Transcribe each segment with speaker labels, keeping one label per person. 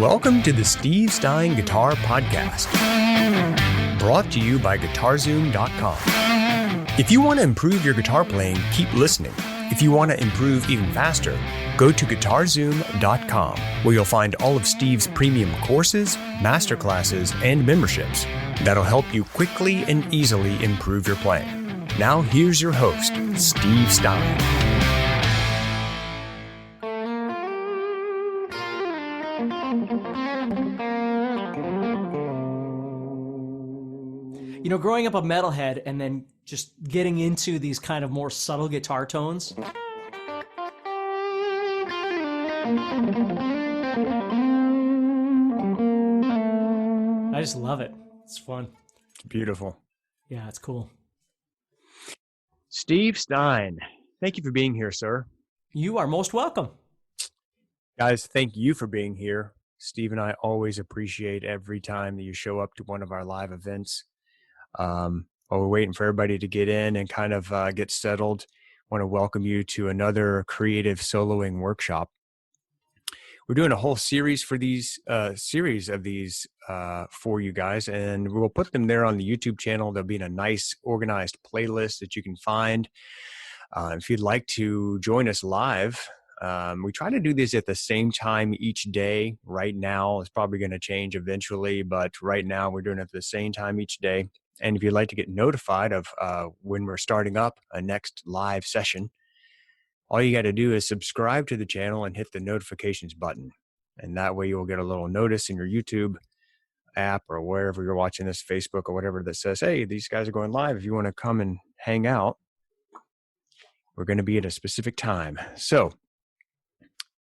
Speaker 1: Welcome to the Steve Stine Guitar Podcast, brought to you by GuitarZoom.com. If you want to improve your guitar playing, keep listening. If you want to improve even faster, go to GuitarZoom.com, where you'll find all of Steve's premium courses, masterclasses, and memberships that'll help you quickly and easily improve your playing. Now here's your host, Steve Stine.
Speaker 2: You know, growing up a metalhead and then just getting into these kind of more subtle guitar tones. I just love it. It's fun.
Speaker 1: Beautiful.
Speaker 2: Yeah, it's cool.
Speaker 1: Steve Stine, thank you for being here, sir.
Speaker 2: You are most welcome.
Speaker 1: Guys, thank you for being here. Steve and I always appreciate every time that you show up to one of our live events. While we're waiting for everybody to get in and kind of get settled, I want to welcome you to another creative soloing workshop. We're doing a whole series for these for you guys, and we'll put them there on the YouTube channel. They'll be in a nice organized playlist that you can find. If you'd like to join us live, we try to do this at the same time each day. Right now, it's probably going to change eventually, but right now we're doing it at the same time each day. And if you'd like to get notified of when we're starting up a next live session, all you got to do is subscribe to the channel and hit the notifications button. And that way you'll get a little notice in your YouTube app or wherever you're watching this, Facebook or whatever, that says, hey, these guys are going live. If you want to come and hang out, we're going to be at a specific time. So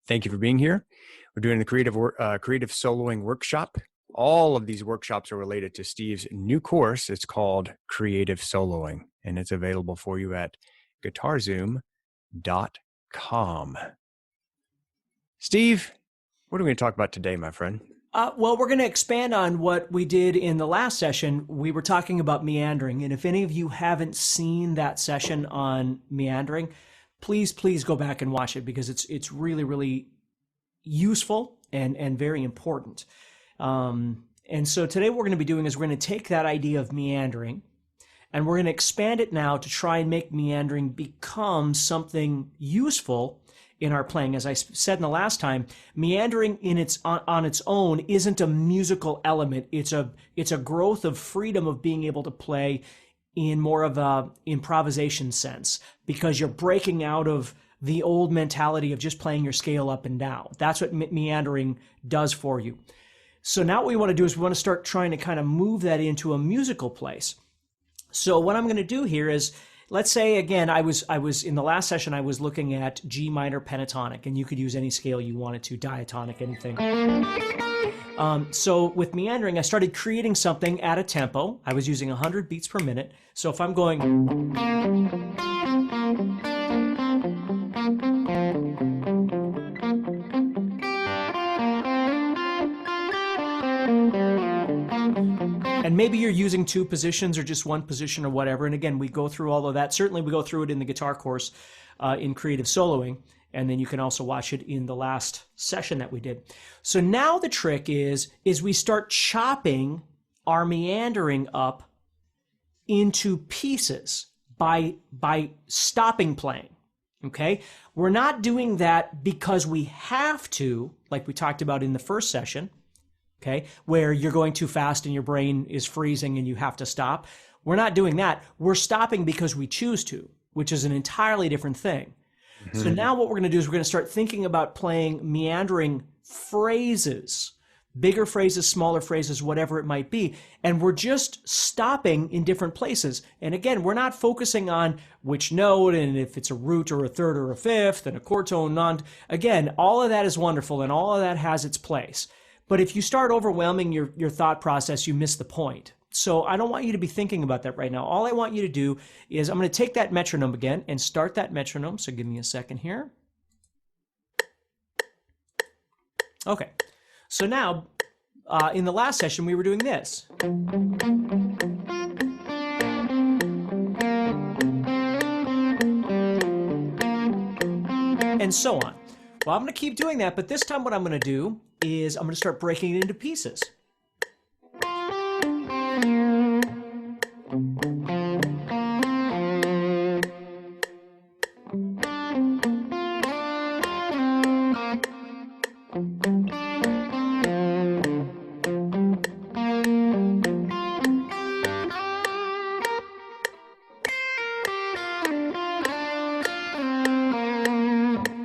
Speaker 1: thank you for being here. We're doing the creative soloing workshop. All of these workshops are related to Steve's new course. It's called Creative Soloing, and it's available for you at GuitarZoom.com. Steve, what are we going to talk about today, my friend?
Speaker 2: Well, we're going to expand on what we did in the last session. We were talking about meandering, and if any of you haven't seen that session on meandering, please go back and watch it, because it's really, really useful and very important. And so today what we're going to be doing is we're going to take that idea of meandering and we're going to expand it now to try and make meandering become something useful in our playing. As I said in the last time, meandering on its own isn't a musical element. It's a growth of freedom of being able to play in more of a improvisation sense, because you're breaking out of the old mentality of just playing your scale up and down. That's what meandering does for you. So now what we want to do is we want to start trying to kind of move that into a musical place. So what I'm going to do here is, let's say, again, I was in the last session, I was looking at G minor pentatonic, and you could use any scale you wanted to, diatonic, anything. So with meandering, I started creating something at a tempo. I was using 100 beats per minute. So if I'm going... And maybe you're using two positions or just one position or whatever. And again, we go through all of that. Certainly we go through it in the guitar course in creative soloing. And then you can also watch it in the last session that we did. So now the trick is we start chopping our meandering up into pieces by stopping playing. Okay? We're not doing that because we have to, like we talked about in the first session. Okay, where you're going too fast and your brain is freezing and you have to stop. We're not doing that. We're stopping because we choose to, which is an entirely different thing. Mm-hmm. So now what we're going to do is we're going to start thinking about playing meandering phrases, bigger phrases, smaller phrases, whatever it might be. And we're just stopping in different places. And again, we're not focusing on which note and if it's a root or a third or a fifth and a chord tone, non. Again, all of that is wonderful and all of that has its place. But if you start overwhelming your thought process, you miss the point. So I don't want you to be thinking about that right now. All I want you to do is I'm going to take that metronome again and start that metronome. So give me a second here. Okay. So now, in the last session, we were doing this. And so on. Well, I'm going to keep doing that, but this time what I'm going to do is I'm going to start breaking it into pieces.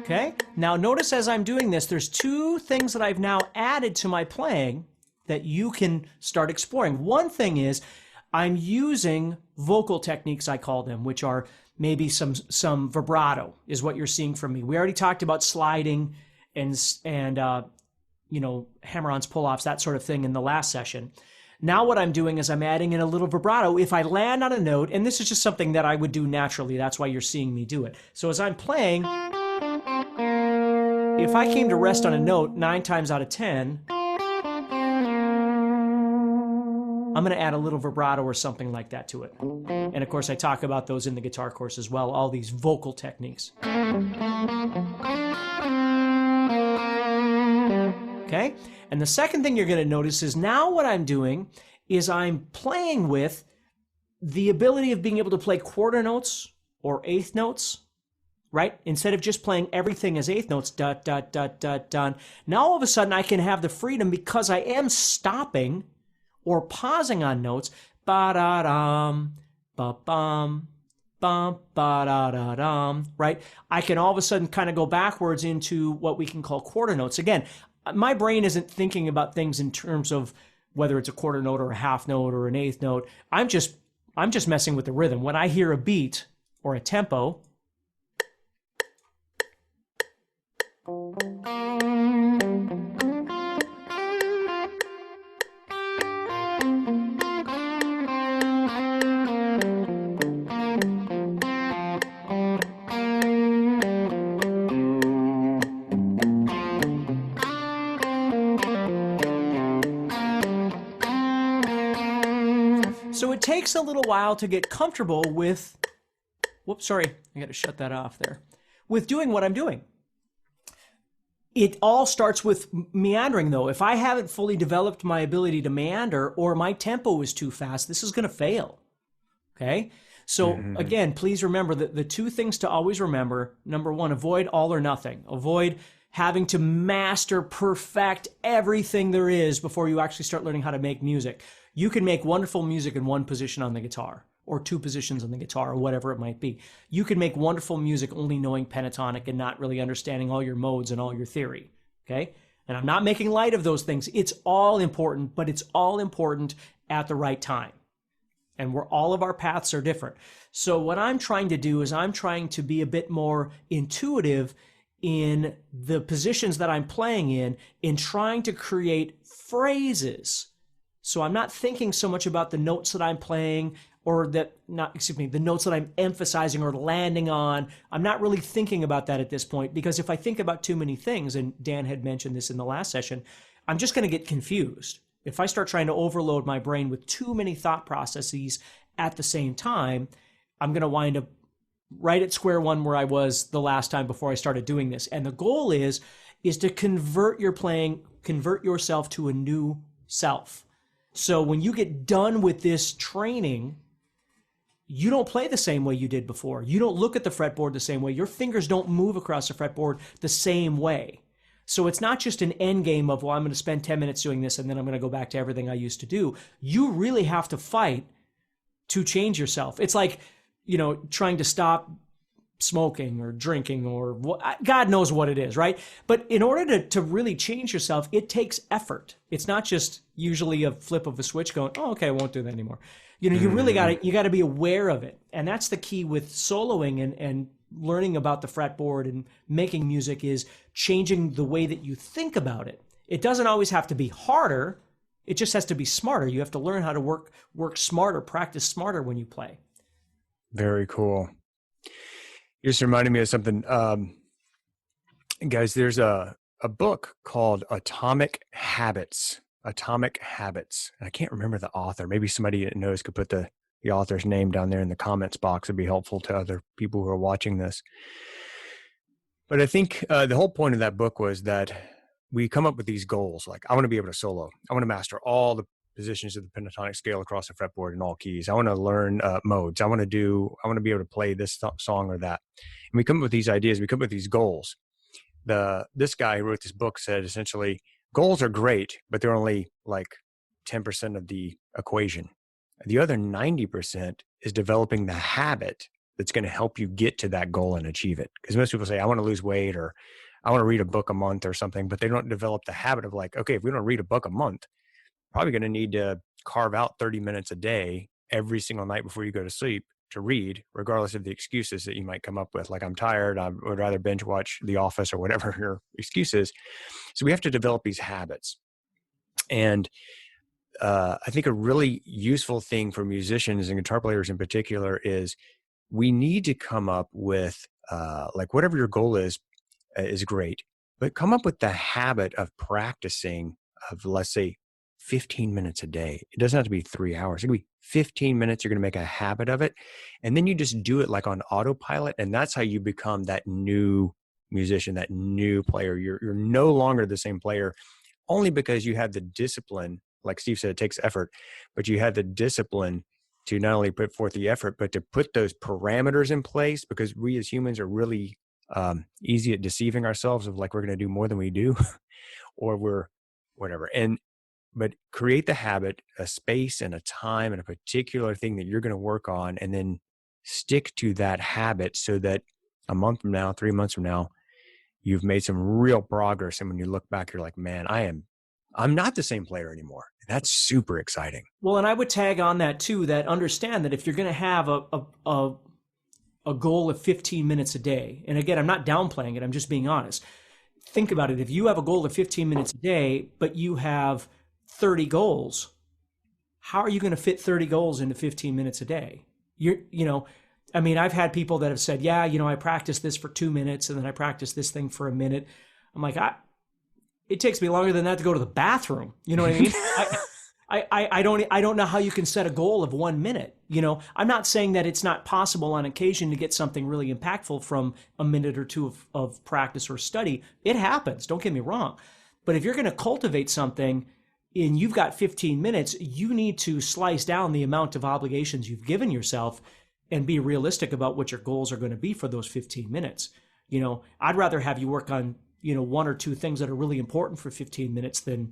Speaker 2: Okay, now notice as I'm doing this, there's two things that I've now added to my playing that you can start exploring. One thing is I'm using vocal techniques, I call them, which are maybe some vibrato is what you're seeing from me. We already talked about sliding and hammer-ons, pull-offs, that sort of thing in the last session. Now what I'm doing is I'm adding in a little vibrato. If I land on a note, and this is just something that I would do naturally, that's why you're seeing me do it. So as I'm playing, if I came to rest on a note 9 times out of 10, I'm going to add a little vibrato or something like that to it. And of course, I talk about those in the guitar course as well, all these vocal techniques. Okay? And the second thing you're going to notice is now what I'm doing is I'm playing with the ability of being able to play quarter notes or eighth notes, right? Instead of just playing everything as eighth notes, dot, dot, dot, dot, dot. Now all of a sudden I can have the freedom because I am stopping or pausing on notes, ba-da-dum, ba-bum, bum, ba-da-da-dum, right? I can all of a sudden kind of go backwards into what we can call quarter notes. Again, my brain isn't thinking about things in terms of whether it's a quarter note or a half note or an eighth note. I'm just messing with the rhythm. When I hear a beat or a tempo, so it takes a little while to get comfortable with, whoops, sorry, I got to shut that off there, with doing what I'm doing. It all starts with meandering, though. If I haven't fully developed my ability to meander or my tempo is too fast, this is going to fail, okay? So, again, please remember that the two things to always remember, number one, avoid all or nothing. Avoid having to master, perfect everything there is before you actually start learning how to make music. You can make wonderful music in one position on the guitar or two positions on the guitar or whatever it might be. You can make wonderful music only knowing pentatonic and not really understanding all your modes and all your theory, okay? And I'm not making light of those things. It's all important, but it's all important at the right time. And where all of our paths are different. So what I'm trying to do is I'm trying to be a bit more intuitive in the positions that I'm playing in trying to create phrases. So I'm not thinking so much about the notes that I'm playing or the notes that I'm emphasizing or landing on. I'm not really thinking about that at this point, because if I think about too many things, and Dan had mentioned this in the last session, I'm just going to get confused. If I start trying to overload my brain with too many thought processes at the same time, I'm going to wind up right at square one where I was the last time before I started doing this. And the goal is to convert your playing, convert yourself to a new self. So when you get done with this training, you don't play the same way you did before. You don't look at the fretboard the same way. Your fingers don't move across the fretboard the same way. So it's not just an end game of, well, I'm going to spend 10 minutes doing this and then I'm going to go back to everything I used to do. You really have to fight to change yourself. It's like, trying to stop smoking or drinking or God knows what it is, right? But in order to really change yourself, it takes effort. It's not just usually a flip of a switch going, oh, okay, I won't do that anymore. You really got to be aware of it. And that's the key with soloing and learning about the fretboard and making music, is changing the way that you think about it. It doesn't always have to be harder. It just has to be smarter. You have to learn how to work smarter, practice smarter when you play.
Speaker 1: Very cool. You're just reminding me of something. Guys, there's a book called Atomic Habits. Atomic Habits. I can't remember the author. Maybe somebody that knows could put the author's name down there in the comments box. It'd be helpful to other people who are watching this. But I think the whole point of that book was that we come up with these goals. Like, I want to be able to solo. I want to master all the positions of the pentatonic scale across the fretboard in all keys. I want to learn modes. I want to be able to play this song or that. And we come up with these ideas. We come up with these goals. This guy who wrote this book said essentially, goals are great, but they're only like 10% of the equation. The other 90% is developing the habit that's going to help you get to that goal and achieve it. Because most people say, I want to lose weight, or I want to read a book a month or something, but they don't develop the habit of like, okay, if we don't read a book a month, probably going to need to carve out 30 minutes a day every single night before you go to sleep to read, regardless of the excuses that you might come up with. Like, I'm tired, I would rather binge watch The Office, or whatever your excuse is. So we have to develop these habits. And I think a really useful thing for musicians and guitar players in particular is we need to come up with, like, whatever your goal is great, but come up with the habit of practicing of, let's say, 15 minutes a day. It doesn't have to be 3 hours. It can be 15 minutes. You're going to make a habit of it. And then you just do it like on autopilot. And that's how you become that new musician, that new player. You're no longer the same player, only because you have the discipline. Like Steve said, it takes effort, but you have the discipline to not only put forth the effort, but to put those parameters in place, because we as humans are really easy at deceiving ourselves of like, we're going to do more than we do, or we're whatever. But create the habit, a space and a time and a particular thing that you're going to work on, and then stick to that habit so that a month from now, 3 months from now, you've made some real progress. And when you look back, you're like, man, I'm not the same player anymore. That's super exciting.
Speaker 2: Well, and I would tag on that too, that understand that if you're going to have a goal of 15 minutes a day, and again, I'm not downplaying it, I'm just being honest. Think about it. If you have a goal of 15 minutes a day, but you have 30 goals, how are you going to fit 30 goals into 15 minutes a day? I've had people that have said, yeah, I practice this for 2 minutes and then I practice this thing for a minute. I'm like, it takes me longer than that to go to the bathroom. You know what I mean? I don't know how you can set a goal of 1 minute. I'm not saying that it's not possible on occasion to get something really impactful from a minute or two of practice or study. It happens. Don't get me wrong. But if you're going to cultivate something and you've got 15 minutes, you need to slice down the amount of obligations you've given yourself and be realistic about what your goals are going to be for those 15 minutes. I'd rather have you work on, 1 or 2 things that are really important for 15 minutes than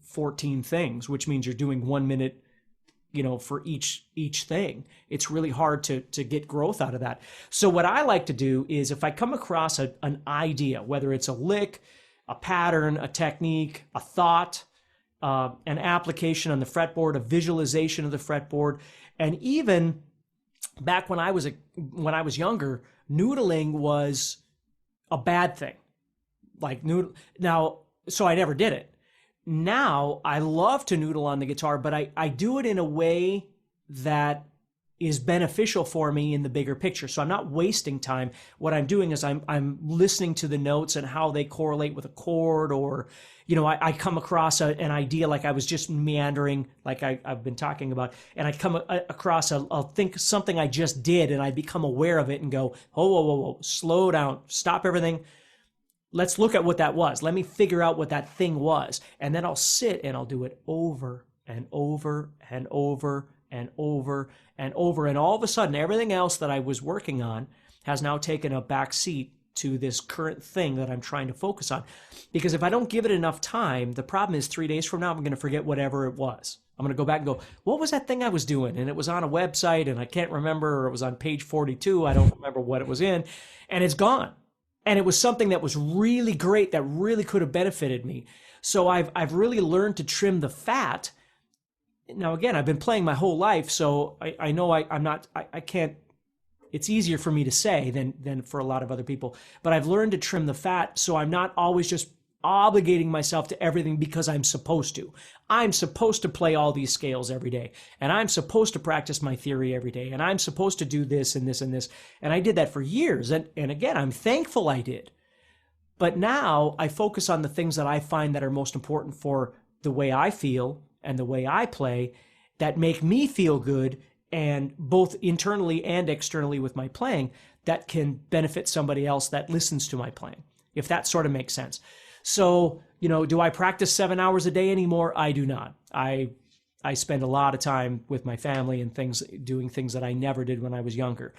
Speaker 2: 14 things, which means you're doing 1 minute, for each thing. It's really hard to get growth out of that. So what I like to do is, if I come across an idea, whether it's a lick, a pattern, a technique, a thought, an application on the fretboard, a visualization of the fretboard, and even back when I was younger, noodling was a bad thing. So I never did it. Now I love to noodle on the guitar, but I do it in a way that is beneficial for me in the bigger picture. So I'm not wasting time. What I'm doing is I'm listening to the notes and how they correlate with a chord, or, I come across an idea, like I was just meandering, like I've been talking about, and I come across I'll think something I just did, and I become aware of it and go, whoa, slow down, stop everything. Let's look at what that was. Let me figure out what that thing was. And then I'll sit and I'll do it over and over and over and over and over. And all of a sudden, everything else that I was working on has now taken a back seat to this current thing that I'm trying to focus on. Because if I don't give it enough time, the problem is 3 days from now, I'm going to forget whatever it was. I'm going to go back and go, what was that thing I was doing? And it was on a website and I can't remember, or it was on page 42. I don't remember what it was in, and it's gone. And it was something that was really great, that really could have benefited me. So I've really learned to trim the fat. Now, again, I've been playing my whole life, so I know I can't, it's easier for me to say than for a lot of other people. But I've learned to trim the fat, so I'm not always just obligating myself to everything because I'm supposed to. I'm supposed to play all these scales every day, and I'm supposed to practice my theory every day, and I'm supposed to do this and this and this. And I did that for years, and again, I'm thankful I did. But now I focus on the things that I find that are most important for the way I feel and the way I play, that make me feel good, and both internally and externally with my playing, that can benefit somebody else that listens to my playing, if that sort of makes sense. So, do I practice 7 hours a day anymore? I do not. I spend a lot of time with my family and doing things that I never did when I was younger.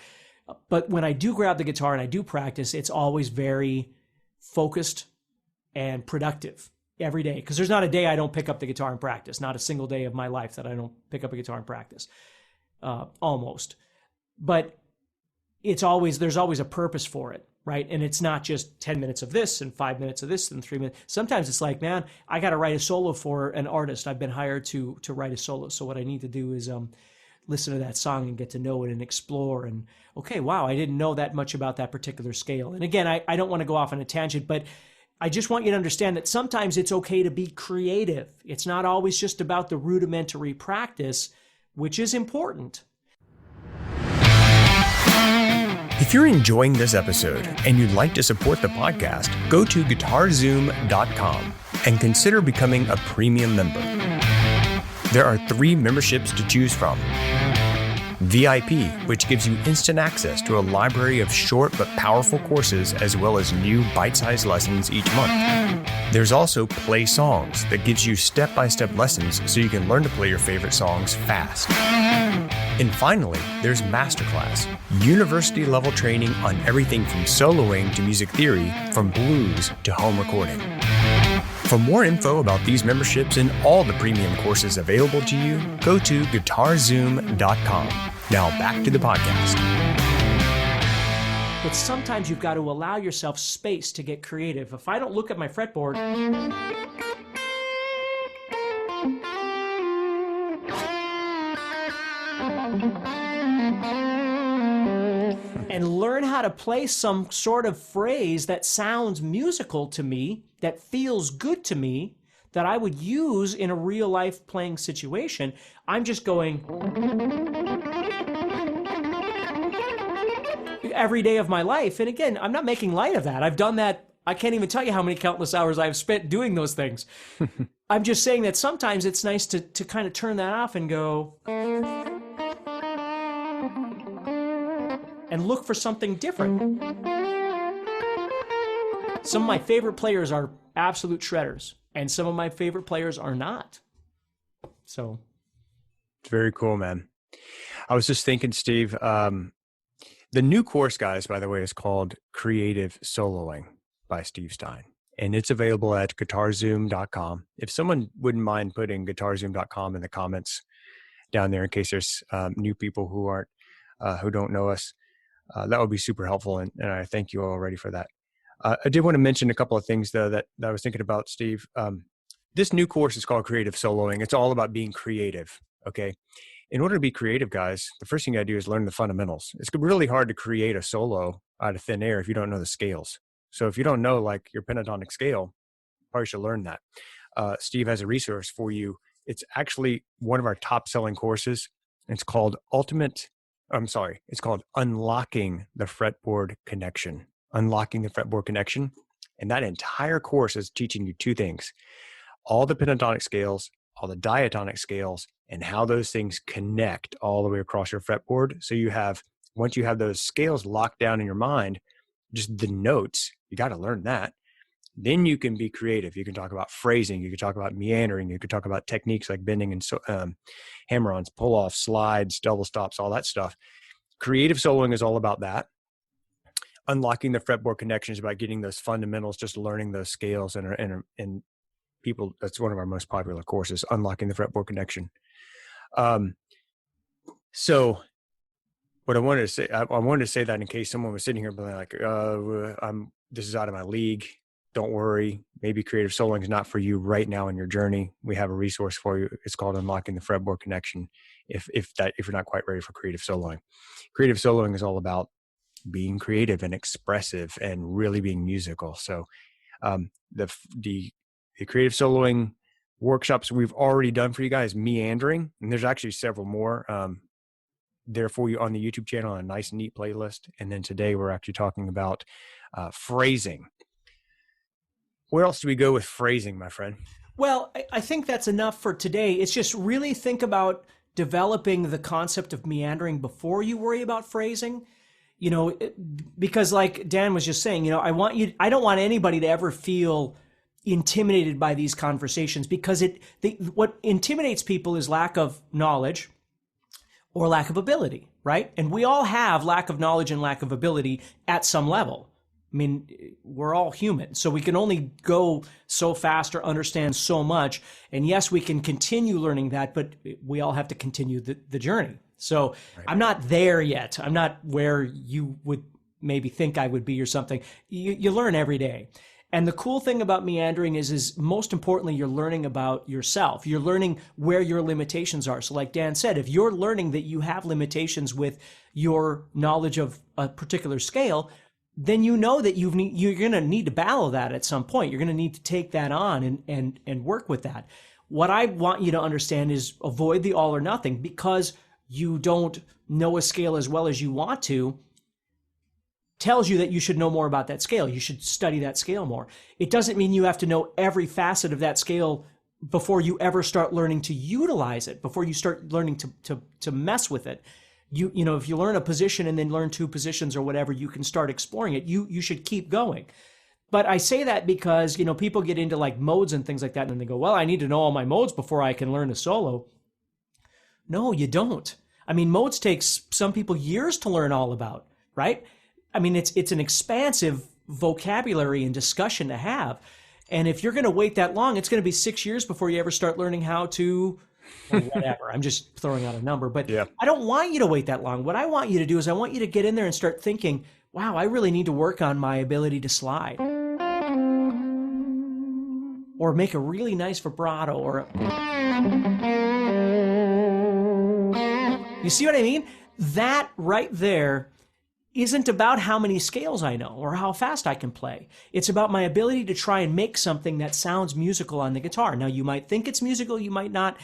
Speaker 2: But when I do grab the guitar and I do practice, it's always very focused and productive every day. Because there's not a day I don't pick up the guitar and practice. Not a single day of my life that I don't pick up a guitar and practice. Almost. But there's always a purpose for it, right? And it's not just 10 minutes of this and 5 minutes of this and 3 minutes. Sometimes it's like, man, I got to write a solo for an artist. I've been hired to write a solo. So what I need to do is listen to that song and get to know it and explore. And okay, wow, I didn't know that much about that particular scale. And again, I don't want to go off on a tangent, but I just want you to understand that sometimes it's okay to be creative. It's not always just about the rudimentary practice, which is important.
Speaker 1: If you're enjoying this episode and you'd like to support the podcast, go to GuitarZoom.com and consider becoming a premium member. There are 3 memberships to choose from. VIP, which gives you instant access to a library of short but powerful courses as well as new bite-sized lessons each month. There's also Play Songs that gives you step-by-step lessons so you can learn to play your favorite songs fast. And finally, there's Masterclass, university-level training on everything from soloing to music theory, from blues to home recording. For more info about these memberships and all the premium courses available to you, go to GuitarZoom.com. Now back to the podcast.
Speaker 2: But sometimes you've got to allow yourself space to get creative. If I don't look at my fretboard, and learn how to play some sort of phrase that sounds musical to me, that feels good to me, that I would use in a real life playing situation, I'm just going every day of my life. And again, I'm not making light of that. I've done that. I can't even tell you how many countless hours I've spent doing those things. I'm just saying that sometimes it's nice to kind of turn that off and go and look for something different. Some of my favorite players are absolute shredders, and some of my favorite players are not. So
Speaker 1: it's very cool, man. I was just thinking, Steve, the new course, guys, by the way, is called Creative Soloing by Steve Stine, and it's available at GuitarZoom.com. If someone wouldn't mind putting GuitarZoom.com in the comments down there in case there's new people who don't know us, that would be super helpful, and I thank you already for that. I did want to mention a couple of things, though, that I was thinking about, Steve. This new course is called Creative Soloing. It's all about being creative, okay? In order to be creative, guys, the first thing you got to do is learn the fundamentals. It's really hard to create a solo out of thin air if you don't know the scales. So if you don't know, like, your pentatonic scale, you probably should learn that. Steve has a resource for you. It's actually one of our top-selling courses. It's called It's called Unlocking the Fretboard Connection. Unlocking the Fretboard Connection. And that entire course is teaching you 2 things: all the pentatonic scales, all the diatonic scales, and how those things connect all the way across your fretboard. So once you have those scales locked down in your mind, just the notes, you got to learn that. Then you can be creative. You can talk about phrasing. You can talk about meandering. You can talk about techniques like bending and hammer-ons, pull-offs, slides, double stops, all that stuff. Creative soloing is all about that. Unlocking the fretboard connection is about getting those fundamentals, just learning those scales, and people, that's one of our most popular courses, Unlocking the Fretboard Connection. So what I wanted to say, I wanted to say that in case someone was sitting here being like, this is out of my league. Don't worry. Maybe creative soloing is not for you right now in your journey. We have a resource for you. It's called Unlocking the Fretboard Connection. If you're not quite ready for creative soloing. Creative soloing is all about being creative and expressive and really being musical. So the creative soloing workshops we've already done for you guys, meandering, and there's actually several more there for you on the YouTube channel, a nice, neat playlist. And then today we're actually talking about phrasing. Where else do we go with phrasing, my friend?
Speaker 2: Well, I think that's enough for today. It's just really think about developing the concept of meandering before you worry about phrasing. because like Dan was just saying, I don't want anybody to ever feel intimidated by these conversations, because what intimidates people is lack of knowledge or lack of ability, right? And we all have lack of knowledge and lack of ability at some level. I mean, we're all human, so we can only go so fast or understand so much. And yes, we can continue learning that, but we all have to continue the journey. So right. I'm not there yet. I'm not where you would maybe think I would be or something. You learn every day. And the cool thing about meandering is most importantly, you're learning about yourself. You're learning where your limitations are. So like Dan said, if you're learning that you have limitations with your knowledge of a particular scale, then you know that you're going to need to battle that at some point. You're going to need to take that on and work with that. What I want you to understand is avoid the all or nothing. Because you don't know a scale as well as you want to, tells you that you should know more about that scale. You should study that scale more. It doesn't mean you have to know every facet of that scale before you ever start learning to utilize it, before you start learning to mess with it. If you learn a position and then learn 2 positions or whatever, you can start exploring it. You should keep going. But I say that because, people get into like modes and things like that, and then they go, well, I need to know all my modes before I can learn a solo. No, you don't. I mean, modes takes some people years to learn all about, right? I mean, it's an expansive vocabulary and discussion to have. And if you're going to wait that long, it's going to be 6 years before you ever start learning how to, or whatever. I'm just throwing out a number, but yeah. I don't want you to wait that long. What I want you to do is I want you to get in there and start thinking, wow, I really need to work on my ability to slide. Or make a really nice vibrato, or you see what I mean? That right there isn't about how many scales I know or how fast I can play. It's about my ability to try and make something that sounds musical on the guitar. Now, you might think it's musical, you might not.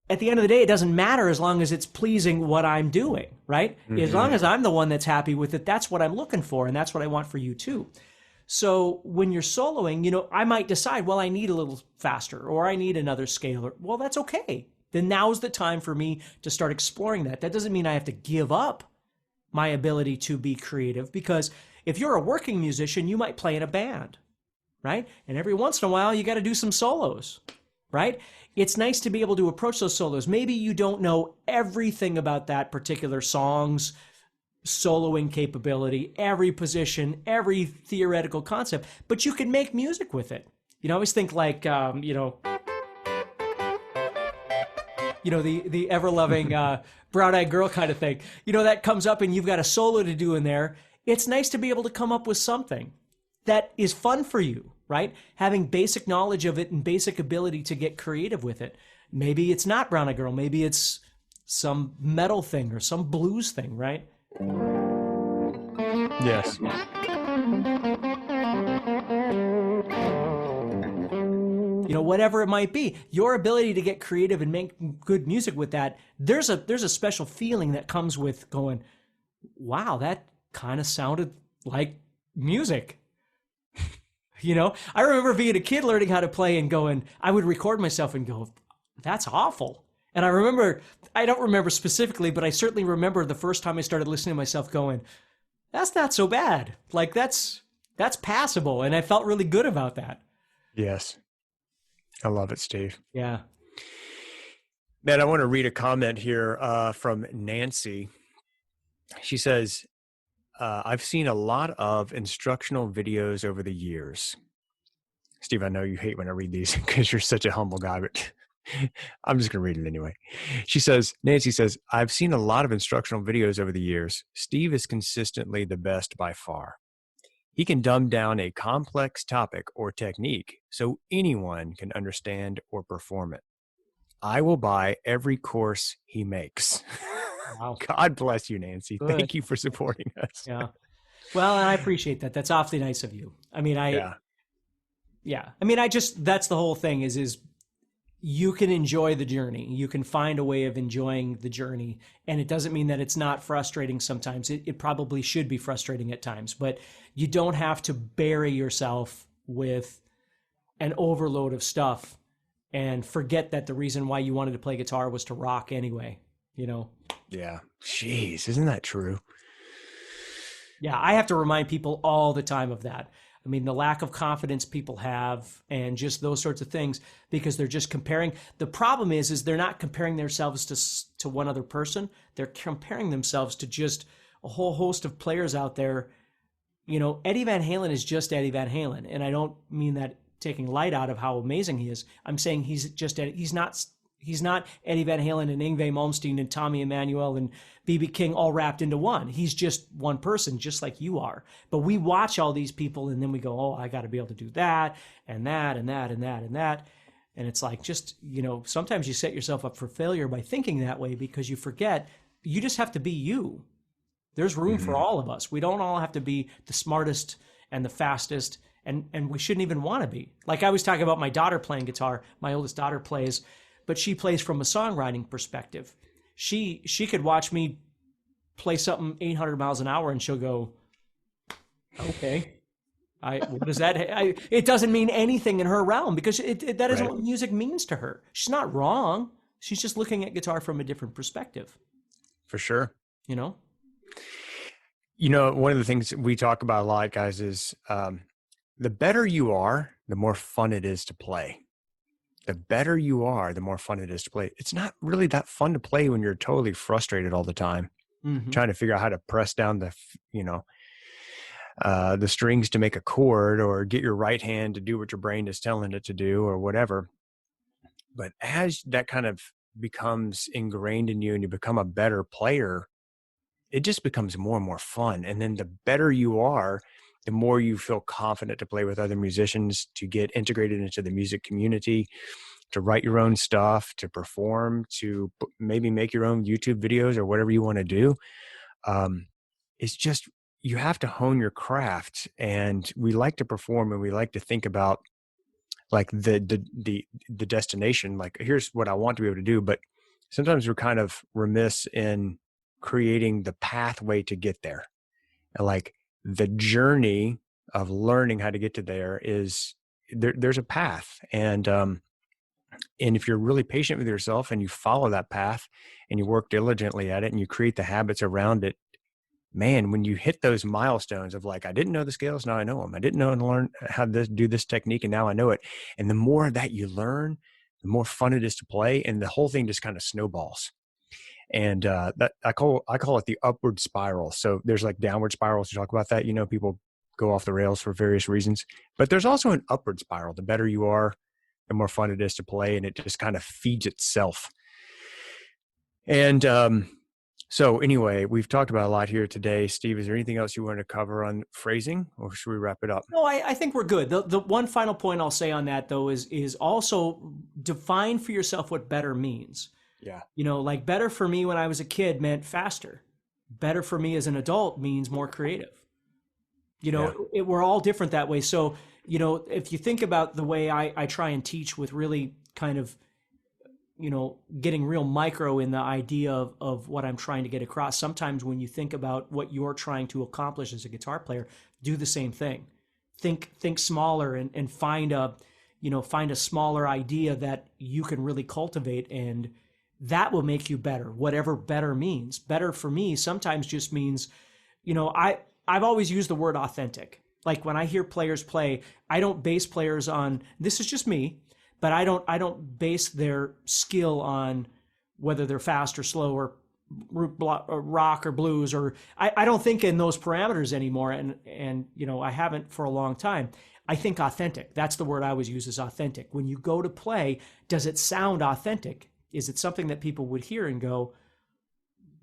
Speaker 2: At the end of the day, it doesn't matter as long as it's pleasing what I'm doing, right? Mm-hmm. As long as I'm the one that's happy with it, that's what I'm looking for, and that's what I want for you too. So when you're soloing, I might decide, well, I need a little faster, or I need another scale. Well, that's okay. Then now's the time for me to start exploring that. That doesn't mean I have to give up my ability to be creative, because if you're a working musician, you might play in a band, right? And every once in a while, you got to do some solos, right? It's nice to be able to approach those solos. Maybe you don't know everything about that particular song's soloing capability, every position, every theoretical concept, but you can make music with it. I always think like, the ever-loving brown-eyed girl kind of thing. That comes up and you've got a solo to do in there. It's nice to be able to come up with something that is fun for you, right? Having basic knowledge of it and basic ability to get creative with it. Maybe it's not brown-eyed girl. Maybe it's some metal thing or some blues thing, right?
Speaker 1: Yes.
Speaker 2: Whatever it might be, your ability to get creative and make good music with that, there's a special feeling that comes with going, wow, that kind of sounded like music. I remember being a kid learning how to play and going, I would record myself and go, that's awful. And I don't remember specifically, but I certainly remember the first time I started listening to myself going, that's not so bad. Like that's passable. And I felt really good about that.
Speaker 1: Yes. I love it, Steve.
Speaker 2: Yeah.
Speaker 1: Man, I want to read a comment here from Nancy. She says, I've seen a lot of instructional videos over the years. Steve, I know you hate when I read these because you're such a humble guy, but I'm just going to read it anyway. Nancy says, I've seen a lot of instructional videos over the years. Steve is consistently the best by far. He can dumb down a complex topic or technique so anyone can understand or perform it. I will buy every course he makes.
Speaker 2: Wow.
Speaker 1: God bless you, Nancy. Good. Thank you for supporting us.
Speaker 2: Yeah. Well, and I appreciate that. That's awfully nice of you. I mean, yeah. I mean, that's the whole thing is you can enjoy the journey. You can find a way of enjoying the journey. And it doesn't mean that it's not frustrating sometimes. It probably should be frustrating at times, but you don't have to bury yourself with an overload of stuff and forget that the reason why you wanted to play guitar was to rock anyway,
Speaker 1: Yeah. Jeez, isn't that true?
Speaker 2: Yeah, I have to remind people all the time of that. I mean, the lack of confidence people have and just those sorts of things, because they're just comparing. The problem is they're not comparing themselves to one other person. They're comparing themselves to just a whole host of players out there. You know, Eddie Van Halen is just Eddie Van Halen. And I don't mean that taking light out of how amazing he is. I'm saying he's not Eddie Van Halen and Yngwie Malmsteen and Tommy Emmanuel and B.B. King all wrapped into one. He's just one person, just like you are. But we watch all these people and then we go, oh, I got to be able to do that and that and that and that and that. And it's like, just, you know, sometimes you set yourself up for failure by thinking that way, because you forget you just have to be you. There's room for all of us. We don't all have to be the smartest and the fastest, and we shouldn't even want to be. Like I was talking about my daughter playing guitar. My oldest daughter plays, but she plays from a songwriting perspective. She could watch me play something 800 miles an hour and she'll go, okay, what does that? It doesn't mean anything in her realm, because that isn't what music means to her. She's not wrong. She's just looking at guitar from a different perspective.
Speaker 1: For sure.
Speaker 2: You know?
Speaker 1: You know, one of the things we talk about a lot, guys, is the better you are, the more fun it is to play. The better you are, the more fun it is to play. It's not really that fun to play when you're totally frustrated all the time, trying to figure out how to press down the strings to make a chord, or get your right hand to do what your brain is telling it to do, or whatever. But as that kind of becomes ingrained in you and you become a better player, it just becomes more and more fun. And then the better you are, the more you feel confident to play with other musicians, to get integrated into the music community, to write your own stuff, to perform, to maybe make your own YouTube videos or whatever you want to do. It's just, you have to hone your craft. And we like to perform and we like to think about like the destination, like here's what I want to be able to do. But sometimes we're kind of remiss in creating the pathway to get there. And like the journey of learning how to get to there is there's a path. And if you're really patient with yourself and you follow that path and you work diligently at it and you create the habits around it, man, when you hit those milestones of like, I didn't know the scales, now I know them. I didn't know and learn how to do this technique, and now I know it. And the more that you learn, the more fun it is to play, and the whole thing just kind of snowballs. And that I call it the upward spiral. So there's like downward spirals. You talk about that, you know, people go off the rails for various reasons, but there's also an upward spiral. The better you are, the more fun it is to play, and it just kind of feeds itself. And so anyway, we've talked about a lot here today. Steve, is there anything else you want to cover on phrasing, or should we wrap it up?
Speaker 2: No, I think we're good. The one final point I'll say on that, though, is also define for yourself what better means.
Speaker 1: Yeah.
Speaker 2: You know, like better for me when I was a kid meant faster. Better for me as an adult means more creative. You know, we're all different that way. So, you know, if you think about the way I try and teach with really kind of, you know, getting real micro in the idea of what I'm trying to get across, sometimes when you think about what you're trying to accomplish as a guitar player, do the same thing. Think smaller and find a smaller idea that you can really cultivate, and that will make you better, whatever better means. Better for me sometimes just means, you know, I've always used the word authentic. Like when I hear players play, I don't base players on, this is just me, but I don't base their skill on whether they're fast or slow or rock or blues, or I don't think in those parameters anymore. And, you know, I haven't for a long time. I think authentic. That's the word I always use, is authentic. When you go to play, does it sound authentic? Is it something that people would hear and go,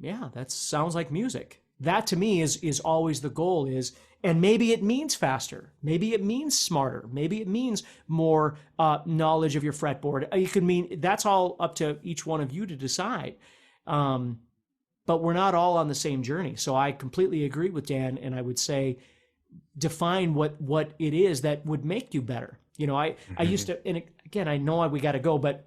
Speaker 2: yeah, that sounds like music? That to me is always the goal is, and maybe it means faster. Maybe it means smarter. Maybe it means more knowledge of your fretboard. It could mean, that's all up to each one of you to decide. But we're not all on the same journey. So I completely agree with Dan. And I would say, define what it is that would make you better. You know, I used to, and again, I know we got to go, but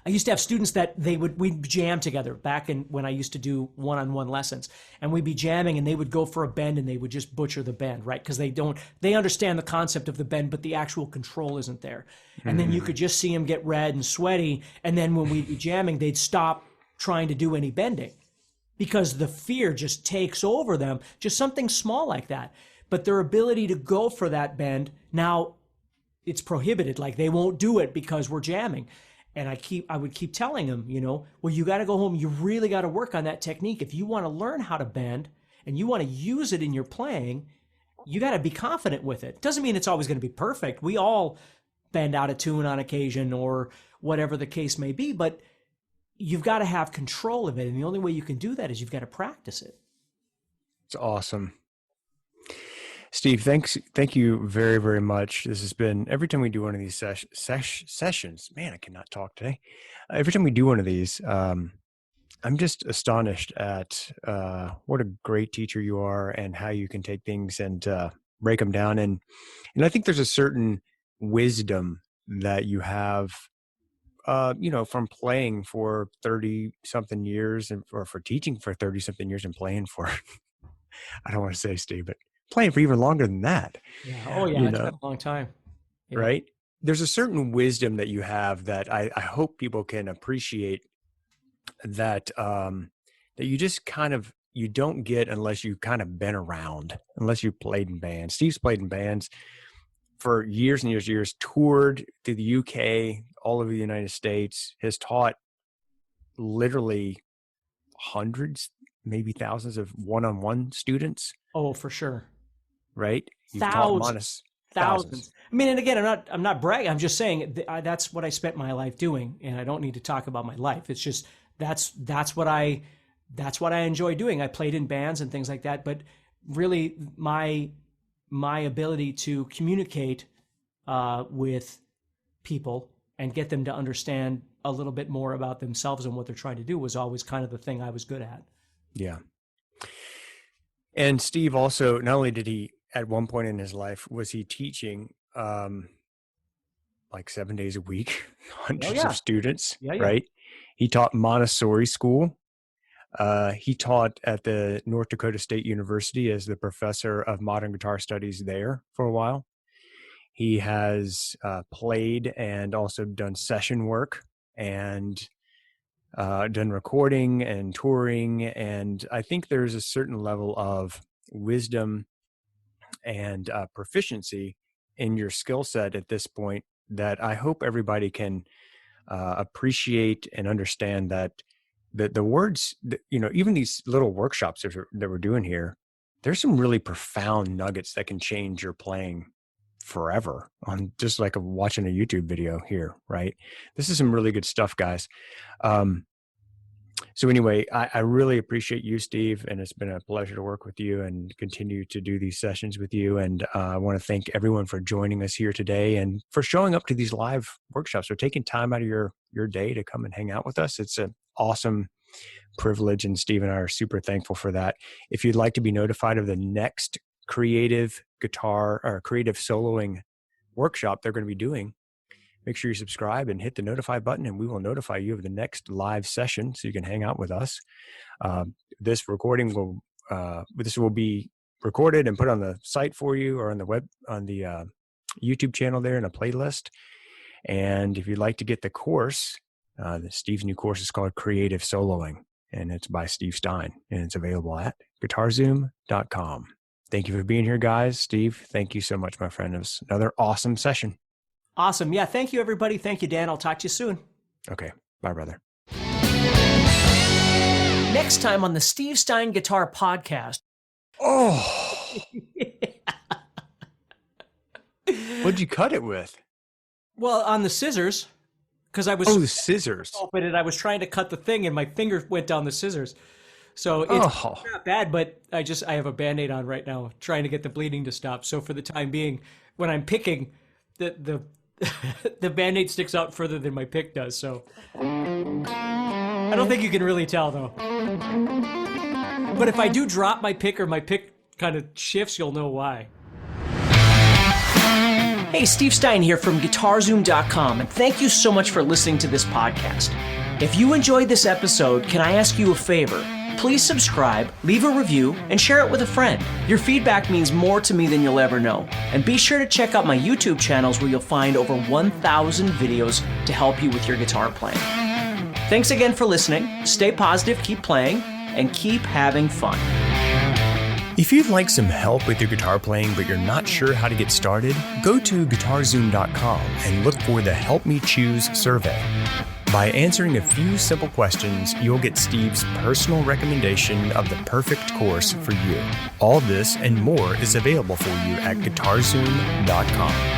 Speaker 2: I used to have students that we'd jam together back when I used to do one-on-one lessons, and we'd be jamming and they would go for a bend and they would just butcher the bend, right? Because they understand the concept of the bend, but the actual control isn't there. And then you could just see them get red and sweaty. And then when we'd be jamming, they'd stop trying to do any bending. because the fear just takes over them, just something small like that. But their ability to go for that bend, now it's prohibited. Like they won't do it because we're jamming. And I would keep telling them, well, you got to go home. You really got to work on that technique. If you want to learn how to bend and you want to use it in your playing, you got to be confident with it. Doesn't mean it's always going to be perfect. We all bend out of tune on occasion or whatever the case may be, but you've got to have control of it. And the only way you can do that is you've got to practice it.
Speaker 1: It's awesome. Steve, thank you very, very much. This has been, every time we do one of these sessions, man, I cannot talk today. Every time we do one of these, I'm just astonished at what a great teacher you are and how you can take things and break them down. And I think there's a certain wisdom that you have, from playing for 30 something years or for teaching for 30 something years and playing for, I don't want to say Steve, but playing for even longer than that.
Speaker 2: Yeah. Oh yeah. It's been a long time. Yeah.
Speaker 1: Right. There's a certain wisdom that you have that I hope people can appreciate that, that you just you don't get unless you kind of been around, unless you played in bands. Steve's played in bands for years and years, toured through the UK, all over the United States, has taught literally hundreds, maybe thousands of one-on-one students.
Speaker 2: Oh, for sure.
Speaker 1: Right?
Speaker 2: You've thousands. I mean, and again, I'm not bragging. I'm just saying that's what I spent my life doing, and I don't need to talk about my life. It's just that's what I enjoy doing. I played in bands and things like that, but really my ability to communicate with people and get them to understand a little bit more about themselves and what they're trying to do was always kind of the thing I was good at.
Speaker 1: Yeah. And Steve also, not only did he, at one point in his life, was he teaching like 7 days a week, hundreds of students, right? He taught Montessori school. He taught at the North Dakota State University as the professor of modern guitar studies there for a while. He has played and also done session work and done recording and touring. And I think there's a certain level of wisdom and proficiency in your skill set at this point that I hope everybody can appreciate and understand that the words, even these little workshops that we're doing here, there's some really profound nuggets that can change your playing forever on just like watching a YouTube video here, right? This is some really good stuff, guys. So anyway, I really appreciate you, Steve, and it's been a pleasure to work with you and continue to do these sessions with you. And I want to thank everyone for joining us here today and for showing up to these live workshops or taking time out of your day to come and hang out with us. It's an awesome privilege, and Steve and I are super thankful for that. If you'd like to be notified of the next creative guitar or creative soloing workshop they're going to be doing, make sure you subscribe and hit the notify button, and we will notify you of the next live session so you can hang out with us. This recording will be recorded and put on the site for you or on the YouTube channel there in a playlist. And if you'd like to get the course, Steve's new course is called Creative Soloing, and it's by Steve Stine, and it's available at GuitarZoom.com. Thank you for being here, guys. Steve, thank you so much, my friend. It was another awesome session.
Speaker 2: Awesome. Yeah. Thank you, everybody. Thank you, Dan. I'll talk to you soon.
Speaker 1: Okay. Bye, brother.
Speaker 2: Next time on the Steve Stine Guitar Podcast.
Speaker 1: Oh. What'd you cut it with?
Speaker 2: Well, on the scissors, because I was...
Speaker 1: Oh, the scissors.
Speaker 2: Open and I was trying to cut the thing, and my finger went down the scissors. So it's not bad, but I have a Band-Aid on right now, trying to get the bleeding to stop. So for the time being, when I'm picking, the Band-Aid sticks out further than my pick does. So I don't think you can really tell, though. But if I do drop my pick or my pick kind of shifts, you'll know why. Hey, Steve Stine here from GuitarZoom.com, and thank you so much for listening to this podcast. If you enjoyed this episode, can I ask you a favor? Please subscribe, leave a review, and share it with a friend. Your feedback means more to me than you'll ever know. And be sure to check out my YouTube channels where you'll find over 1,000 videos to help you with your guitar playing. Thanks again for listening. Stay positive, keep playing, and keep having fun.
Speaker 1: If you'd like some help with your guitar playing but you're not sure how to get started, go to GuitarZoom.com and look for the Help Me Choose survey. By answering a few simple questions, you'll get Steve's personal recommendation of the perfect course for you. All this and more is available for you at GuitarZoom.com.